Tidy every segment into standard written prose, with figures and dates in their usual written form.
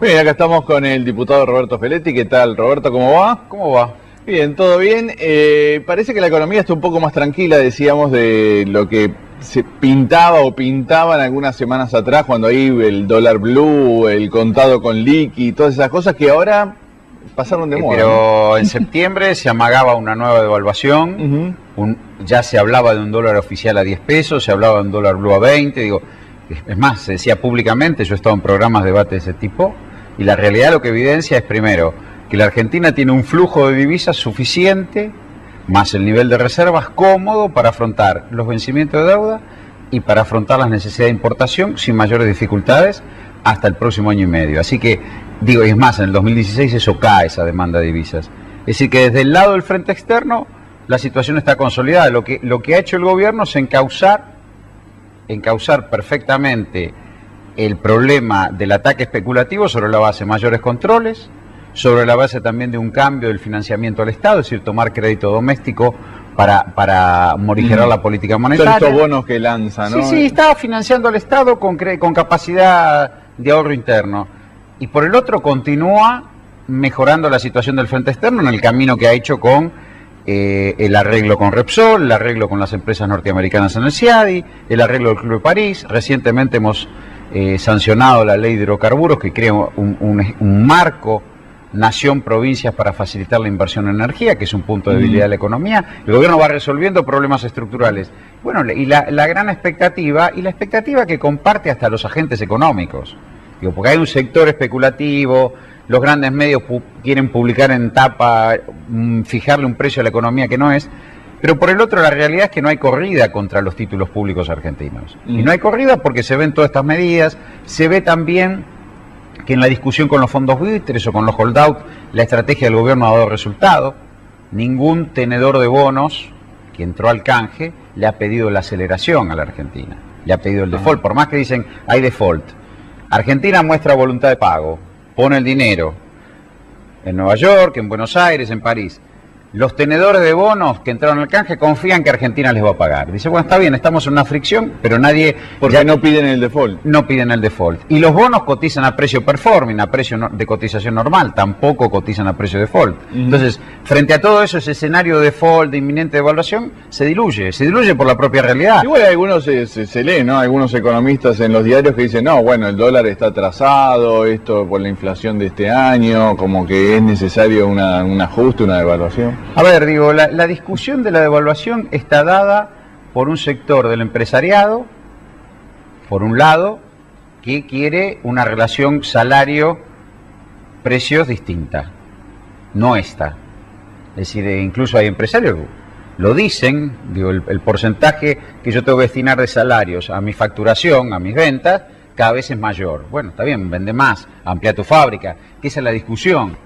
Bien, acá estamos con el diputado Roberto Feletti. ¿Qué tal, Roberto? ¿Cómo va? ¿Cómo va? Bien, todo bien. Parece que la economía está un poco más tranquila, decíamos, de lo que se pintaba o pintaban algunas semanas atrás, cuando ahí el dólar blue, el contado con liqui, todas esas cosas que ahora pasaron de moda. Pero en septiembre se amagaba una nueva devaluación, ya se hablaba de un dólar oficial a 10 pesos, se hablaba de un dólar blue a 20, digo, es más, se decía públicamente, yo he estado en programas de debate de ese tipo, y la realidad lo que evidencia es, primero, que la Argentina tiene un flujo de divisas suficiente, más el nivel de reservas cómodo para afrontar los vencimientos de deuda y para afrontar las necesidades de importación sin mayores dificultades hasta el próximo año y medio. Así que, digo, y es más, en el 2016 eso cae, esa demanda de divisas. Es decir, que desde el lado del frente externo la situación está consolidada. Lo que ha hecho el gobierno es encauzar perfectamente el problema del ataque especulativo sobre la base de mayores controles, sobre la base también de un cambio del financiamiento al Estado, es decir, tomar crédito doméstico para morigerar la política monetaria. Todos estos bonos que lanza, ¿no? Sí, estaba financiando al Estado con capacidad de ahorro interno. Y por el otro continúa mejorando la situación del frente externo en el camino que ha hecho con el arreglo con Repsol, el arreglo con las empresas norteamericanas en el CIADI, el arreglo del Club de París. Recientemente hemos sancionado la ley de hidrocarburos que crea un marco nación-provincias para facilitar la inversión en energía, que es un punto de debilidad de la economía. El gobierno va resolviendo problemas estructurales. Bueno, y la gran expectativa, y la expectativa que comparte hasta los agentes económicos. Digo, porque hay un sector especulativo, los grandes medios quieren publicar en tapa, fijarle un precio a la economía que no es, pero por el otro la realidad es que no hay corrida contra los títulos públicos argentinos. Y no hay corrida porque se ven todas estas medidas, se ve también que en la discusión con los fondos buitres o con los holdout, la estrategia del gobierno ha dado resultado. Ningún tenedor de bonos que entró al canje le ha pedido la aceleración a la Argentina, le ha pedido el default, por más que dicen hay default. Argentina muestra voluntad de pago, pone el dinero en Nueva York, en Buenos Aires, en París. Los tenedores de bonos que entraron al canje confían que Argentina les va a pagar. Dice, bueno, está bien, estamos en una fricción, pero nadie... Porque no piden el default. No piden el default. Y los bonos cotizan a precio performing, a precio de cotización normal, tampoco cotizan a precio default. Entonces, frente a todo eso, ese escenario de default, de inminente devaluación, se diluye por la propia realidad. Igual algunos se lee, ¿no? Algunos economistas en los diarios que dicen, no, bueno, el dólar está atrasado, esto por la inflación de este año, como que es necesario un ajuste, una devaluación. A ver, digo, la discusión de la devaluación está dada por un sector del empresariado, por un lado, que quiere una relación salario-precios distinta, no esta. Es decir, incluso hay empresarios, lo dicen, digo, el porcentaje que yo tengo que destinar de salarios a mi facturación, a mis ventas, cada vez es mayor. Bueno, está bien, vende más, amplía tu fábrica, que esa es la discusión.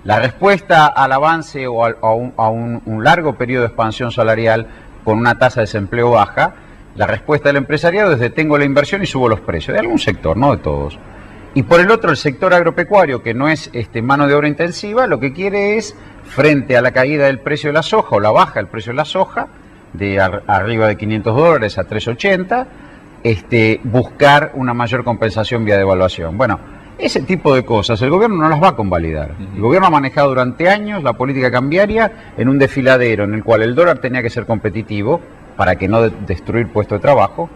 La respuesta al avance o a un largo periodo de expansión salarial con una tasa de desempleo baja, la respuesta del empresariado es detengo la inversión y subo los precios, de algún sector, no de todos. Y por el otro, el sector agropecuario, que no es mano de obra intensiva, lo que quiere es, frente a la caída del precio de la soja o la baja del precio de la soja, de arriba de $500 a 380, buscar una mayor compensación vía devaluación. Bueno, ese tipo de cosas el gobierno no las va a convalidar. El gobierno ha manejado durante años la política cambiaria en un desfiladero en el cual el dólar tenía que ser competitivo para que no destruir puestos de trabajo,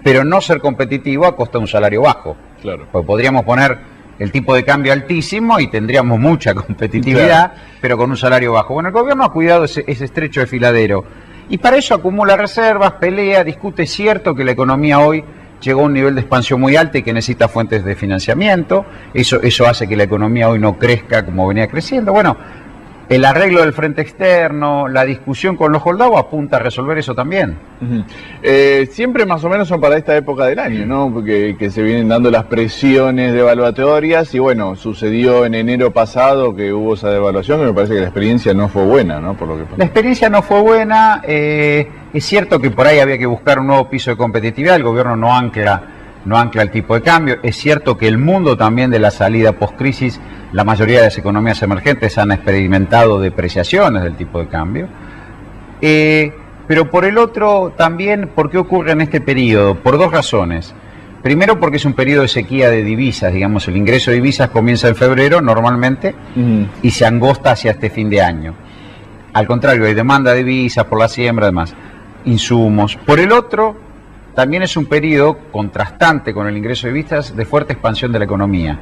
pero no ser competitivo a costa de un salario bajo. Claro. Porque podríamos poner el tipo de cambio altísimo y tendríamos mucha competitividad, pero con un salario bajo. Bueno, el gobierno ha cuidado ese estrecho desfiladero y para eso acumula reservas, pelea, discute. Es cierto que la economía hoy llegó a un nivel de expansión muy alto y que necesita fuentes de financiamiento. Eso hace que la economía hoy no crezca como venía creciendo. Bueno, el arreglo del frente externo, la discusión con los holdados apunta a resolver eso también. Siempre más o menos son para esta época del año, ¿no? Porque que se vienen dando las presiones devaluatorias y bueno, sucedió en enero pasado que hubo esa devaluación y me parece que la experiencia no fue buena, ¿no? Por lo que pasó. La experiencia no fue buena, es cierto que por ahí había que buscar un nuevo piso de competitividad, el gobierno no ancla el tipo de cambio. Es cierto que el mundo también de la salida post-crisis, la mayoría de las economías emergentes han experimentado depreciaciones del tipo de cambio. Pero por el otro también, ¿por qué ocurre en este periodo? Por dos razones. Primero porque es un periodo de sequía de divisas, digamos, el ingreso de divisas comienza en febrero normalmente y se angosta hacia este fin de año. Al contrario, hay demanda de divisas por la siembra, además, insumos. Por el otro, también es un periodo contrastante con el ingreso de divisas de fuerte expansión de la economía.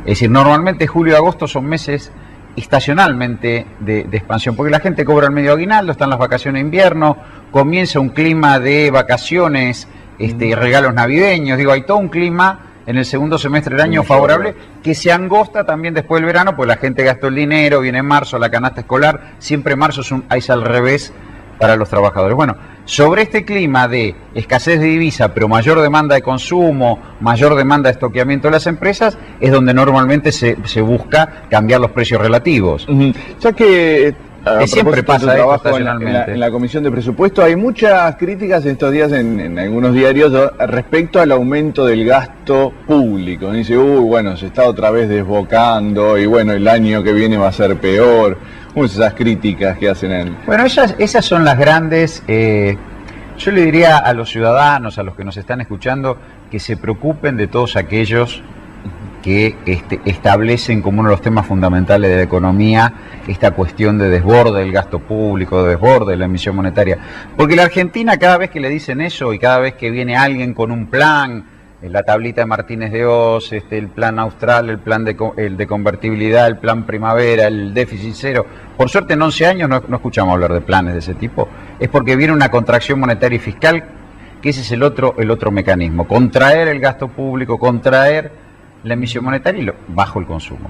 Es decir, normalmente julio y agosto son meses estacionalmente de expansión, porque la gente cobra el medio aguinaldo, están las vacaciones de invierno, comienza un clima de vacaciones, regalos navideños, digo, hay todo un clima en el segundo semestre del año favorable que se angosta también después del verano, pues la gente gastó el dinero, viene marzo, la canasta escolar, siempre marzo es al revés para los trabajadores. Bueno, sobre este clima de escasez de divisa, pero mayor demanda de consumo, mayor demanda de estoqueamiento de las empresas, es donde normalmente se busca cambiar los precios relativos. Ya que siempre pasa trabajo estacionalmente. En la Comisión de Presupuesto, hay muchas críticas en estos días en algunos diarios respecto al aumento del gasto público. Dice, bueno, se está otra vez desbocando y bueno, el año que viene va a ser peor. Esas críticas que hacen Bueno, esas son las grandes... yo le diría a los ciudadanos, a los que nos están escuchando, que se preocupen de todos aquellos que establecen como uno de los temas fundamentales de la economía esta cuestión de desborde del gasto público, de desborde de la emisión monetaria. Porque la Argentina, cada vez que le dicen eso y cada vez que viene alguien con un plan, la tablita de Martínez de Oz, el plan austral, el plan de convertibilidad, el plan primavera, el déficit cero, por suerte en 11 años no escuchamos hablar de planes de ese tipo, es porque viene una contracción monetaria y fiscal, que ese es el otro mecanismo, contraer el gasto público, contraer la emisión monetaria y bajo el consumo.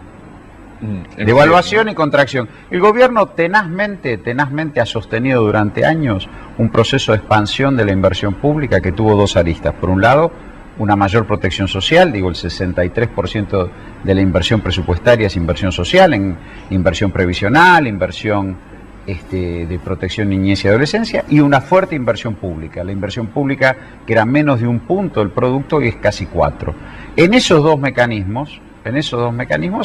Devaluación y contracción. El gobierno tenazmente ha sostenido durante años un proceso de expansión de la inversión pública que tuvo dos aristas. Por un lado, una mayor protección social, digo, el 63% de la inversión presupuestaria es inversión social, en inversión previsional, inversión de protección niñez y adolescencia, y una fuerte inversión pública. La inversión pública, que era menos de 1 punto del producto, y es casi 4. En esos dos mecanismos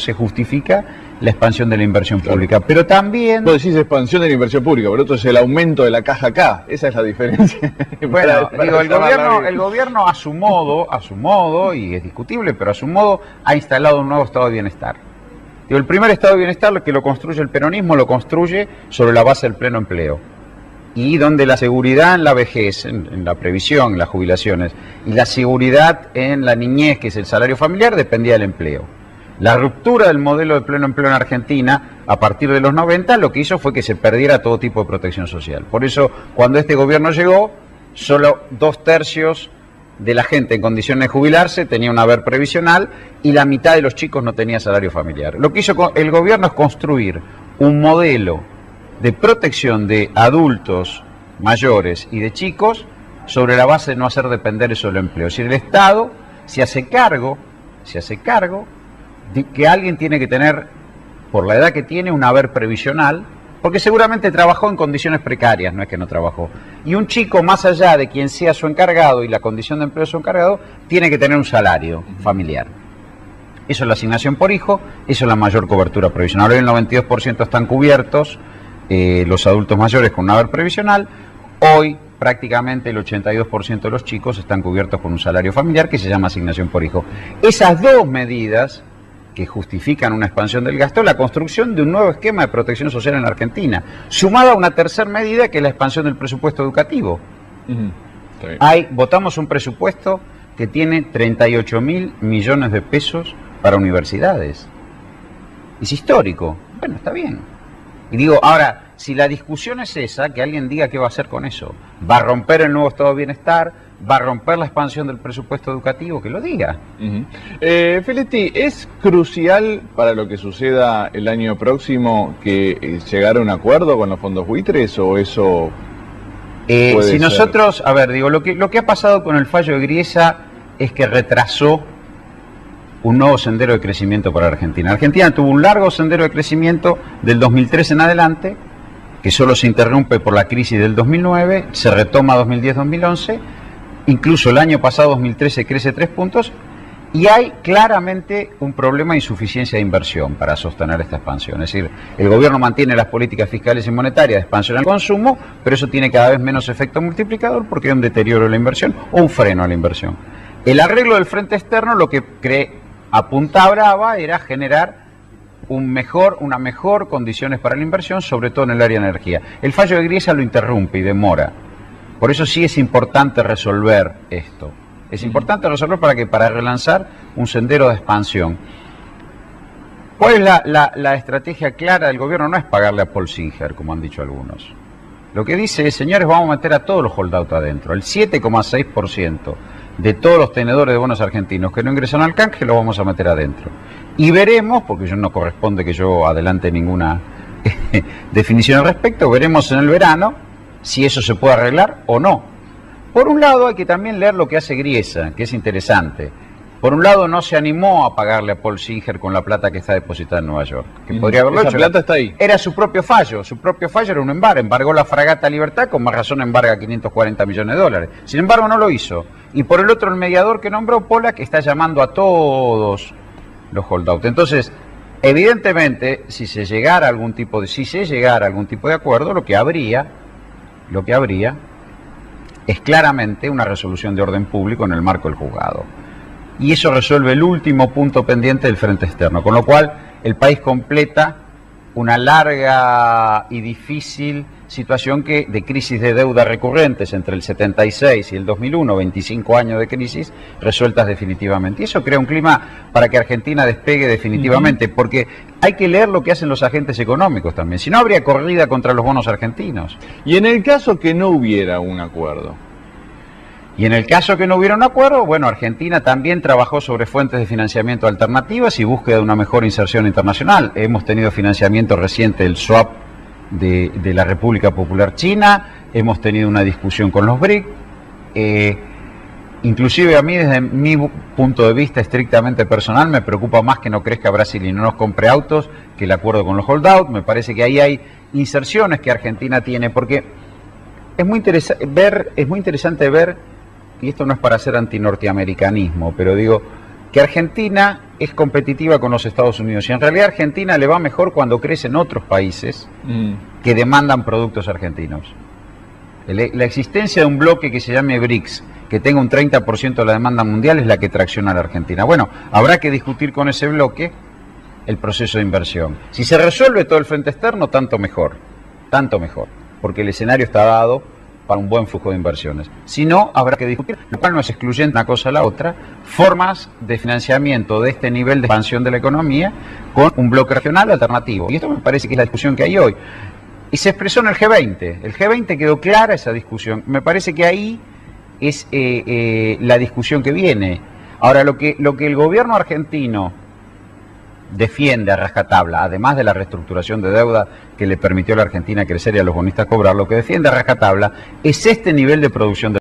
se justifica la expansión de la inversión pública, pero también... Vos decís expansión de la inversión pública, por otro es el aumento de la caja acá, esa es la diferencia. Bueno, digo, el gobierno a su modo, y es discutible, pero a su modo, ha instalado un nuevo estado de bienestar. Digo, el primer estado de bienestar, que lo construye el peronismo, lo construye sobre la base del pleno empleo. Y donde la seguridad en la vejez, en la previsión, en las jubilaciones, y la seguridad en la niñez, que es el salario familiar, dependía del empleo. La ruptura del modelo de pleno empleo en Argentina, a partir de los 90, lo que hizo fue que se perdiera todo tipo de protección social. Por eso, cuando este gobierno llegó, solo 2/3 de la gente en condiciones de jubilarse tenía un haber previsional y la mitad de los chicos no tenía salario familiar. Lo que hizo el gobierno es construir un modelo de protección de adultos mayores y de chicos sobre la base de no hacer depender eso del empleo. Es decir, el Estado se hace cargo de que alguien tiene que tener, por la edad que tiene, un haber previsional, porque seguramente trabajó en condiciones precarias, no es que no trabajó. Y un chico, más allá de quien sea su encargado y la condición de empleo de su encargado, tiene que tener un salario familiar. Eso es la asignación por hijo, eso es la mayor cobertura previsional. Hoy el 92% están cubiertos, los adultos mayores con un haber previsional. Hoy prácticamente el 82% de los chicos están cubiertos con un salario familiar que se llama asignación por hijo. Esas dos medidas que justifican una expansión del gasto, la construcción de un nuevo esquema de protección social en la Argentina, sumada a una tercera medida que es la expansión del presupuesto educativo. Votamos un presupuesto que tiene 38.000 millones de pesos para universidades. Es histórico. Bueno, está bien. Y digo, ahora, si la discusión es esa, que alguien diga qué va a hacer con eso. ¿Va a romper el nuevo estado de bienestar? ¿Va a romper la expansión del presupuesto educativo? Que lo diga. Feletti, ¿es crucial para lo que suceda el año próximo que llegar a un acuerdo con los fondos buitres o eso puede si ser? Nosotros, a ver, digo, lo que ha pasado con el fallo de Griesa es que retrasó un nuevo sendero de crecimiento para Argentina. Argentina tuvo un largo sendero de crecimiento del 2003 en adelante, que solo se interrumpe por la crisis del 2009, se retoma 2010-2011, incluso el año pasado, 2013, crece 3 puntos, y hay claramente un problema de insuficiencia de inversión para sostener esta expansión. Es decir, el gobierno mantiene las políticas fiscales y monetarias de expansión al consumo, pero eso tiene cada vez menos efecto multiplicador porque hay un deterioro de la inversión o un freno a la inversión. El arreglo del frente externo lo que apuntaba era generar una mejor condiciones para la inversión, sobre todo en el área de energía. El fallo de Griesa lo interrumpe y demora. Por eso sí es importante resolver esto. Es importante resolver para relanzar un sendero de expansión. ¿Cuál es la estrategia clara del gobierno? No es pagarle a Paul Singer, como han dicho algunos. Lo que dice es, señores, vamos a meter a todos los holdout adentro. El 7,6% de todos los tenedores de bonos argentinos que no ingresan al canje lo vamos a meter adentro. Y veremos, porque no corresponde que yo adelante ninguna definición al respecto, veremos en el verano si eso se puede arreglar o no. Por un lado hay que también leer lo que hace Griesa, que es interesante. Por un lado no se animó a pagarle a Paul Singer con la plata que está depositada en Nueva York. Que podría haberlo hecho. Esa plata está ahí. Era su propio fallo era un embargo. Embargó la fragata Libertad, con más razón embarga 540 millones de dólares. Sin embargo no lo hizo. Y por el otro el mediador que nombró, Pollack, está llamando a todos los holdouts. Entonces, evidentemente, si se llegara a algún tipo de acuerdo, lo que habría es claramente una resolución de orden público en el marco del juzgado. Y eso resuelve el último punto pendiente del frente externo, con lo cual el país completa una larga y difícil situación de crisis de deuda recurrentes entre el 76 y el 2001, 25 años de crisis resueltas definitivamente. Y eso crea un clima para que Argentina despegue definitivamente, porque hay que leer lo que hacen los agentes económicos también, si no habría corrida contra los bonos argentinos. Y en el caso que no hubiera un acuerdo. Y en el caso que no hubiera un acuerdo, bueno, Argentina también trabajó sobre fuentes de financiamiento alternativas y búsqueda de una mejor inserción internacional. Hemos tenido financiamiento reciente del swap de la República Popular China, hemos tenido una discusión con los BRIC, inclusive a mí desde mi punto de vista estrictamente personal me preocupa más que no crezca Brasil y no nos compre autos que el acuerdo con los holdout. Me parece que ahí hay inserciones que Argentina tiene, porque es muy interesante ver, y esto no es para hacer antinorteamericanismo, pero digo que Argentina es competitiva con los Estados Unidos y en realidad a Argentina le va mejor cuando crecen otros países que demandan productos argentinos. La existencia de un bloque que se llame BRICS, que tenga un 30% de la demanda mundial, es la que tracciona a la Argentina. Bueno, habrá que discutir con ese bloque el proceso de inversión. Si se resuelve todo el frente externo, tanto mejor, porque el escenario está dado para un buen flujo de inversiones. Si no, habrá que discutir, lo cual no es excluyente una cosa a la otra, formas de financiamiento de este nivel de expansión de la economía con un bloque regional alternativo. Y esto me parece que es la discusión que hay hoy. Y se expresó en el G20. El G20 quedó clara esa discusión. Me parece que ahí es la discusión que viene. Ahora, lo que el gobierno argentino defiende a rajatabla, además de la reestructuración de deuda que le permitió a la Argentina crecer y a los bonistas cobrar, lo que defiende a rajatabla es este nivel de producción de